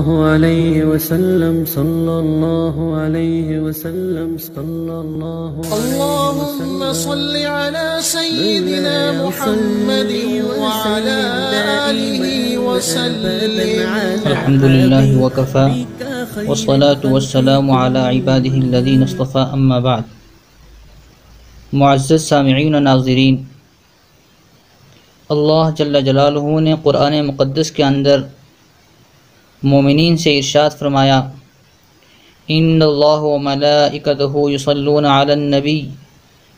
الله عليه وسلم صلى الله عليه وسلم صلى الله اللهم صل على سيدنا محمد وعلى آله وسلم. الحمد لله وكفى والصلاة والسلام على عباده الذين اصطفى اما بعد. معزز سامعین و ناظرین، اللہ جل جلالہ نے قرآن مقدس کے اندر مومنین سے ارشاد فرمایا، ان اللہ وملائکتہ یصلون علی النبی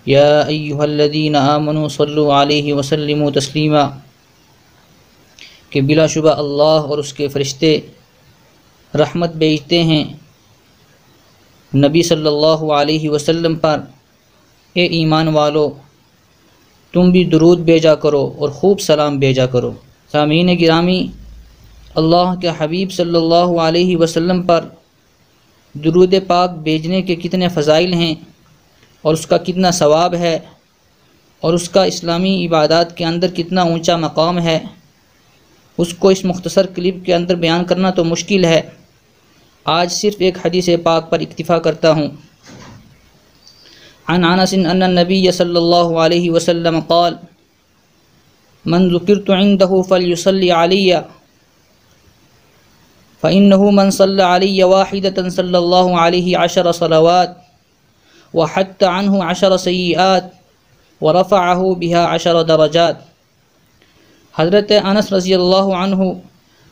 یا ایہا الذین آمنوا صلوا علیہ وسلموا تسلیما، کہ بلا شبہ اللہ اور اس کے فرشتے رحمت بھیجتے ہیں نبی صلی اللہ علیہ وسلم پر۔ اے ایمان والو، تم بھی درود بھیجا کرو اور خوب سلام بھیجا کرو۔ سامعین گرامی، اللہ کے حبیب صلی اللہ علیہ وسلم پر درود پاک بھیجنے کے کتنے فضائل ہیں اور اس کا کتنا ثواب ہے اور اس کا اسلامی عبادات کے اندر کتنا اونچا مقام ہے، اس کو اس مختصر کلپ کے اندر بیان کرنا تو مشکل ہے۔ آج صرف ایک حدیث پاک پر اکتفا کرتا ہوں۔ عن انس ان النبی صلی اللہ علیہ وسلم قال من ذکرت عنده فلیصلی علی فإنه من صلى علی واحدة صلی اللہ علیہ 10 صلوات وحط عنه 10 سیئات ورفعه بها 10 درجات۔ حضرت انس رضی اللہ عنہ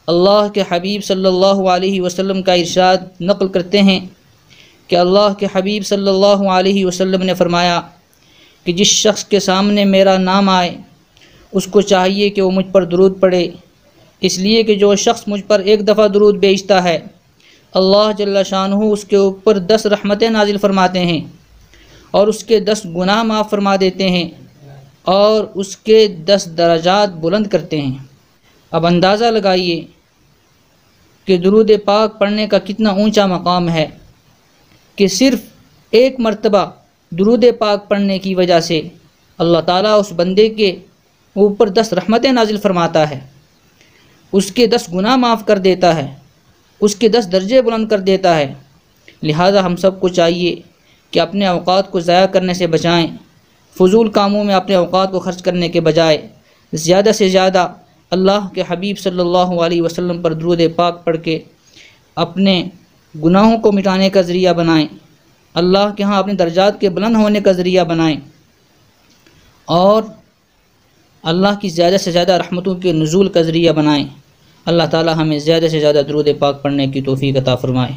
اللہ کے حبیب صلی اللہ علیہ وسلم کا ارشاد نقل کرتے ہیں کہ اللہ کے حبیب صلی اللہ علیہ وسلم نے فرمایا کہ جس شخص کے سامنے میرا نام آئے اس کو چاہیے کہ وہ مجھ پر درود پڑھے، اس لیے کہ جو شخص مجھ پر ایک دفعہ درود بھیجتا ہے اللہ جل شانہ اس کے اوپر 10 رحمتیں نازل فرماتے ہیں اور اس کے 10 گناہ معاف فرما دیتے ہیں اور اس کے 10 درجات بلند کرتے ہیں۔ اب اندازہ لگائیے کہ درود پاک پڑھنے کا کتنا اونچا مقام ہے کہ صرف ایک مرتبہ درود پاک پڑھنے کی وجہ سے اللہ تعالیٰ اس بندے کے اوپر 10 رحمتیں نازل فرماتا ہے، اس کے 10 گناہ معاف کر دیتا ہے، اس کے 10 درجے بلند کر دیتا ہے۔ لہذا ہم سب کو چاہیے کہ اپنے اوقات کو ضائع کرنے سے بچائیں، فضول کاموں میں اپنے اوقات کو خرچ کرنے کے بجائے زیادہ سے زیادہ اللہ کے حبیب صلی اللہ علیہ وسلم پر درود پاک پڑھ کے اپنے گناہوں کو مٹانے کا ذریعہ بنائیں، اللہ کے ہاں اپنے درجات کے بلند ہونے کا ذریعہ بنائیں اور اللہ کی زیادہ سے زیادہ رحمتوں کے نزول کا ذریعہ بنائیں۔ اللہ تعالی ہمیں زیادہ سے زیادہ درود پاک پڑھنے کی توفیق عطا فرمائے۔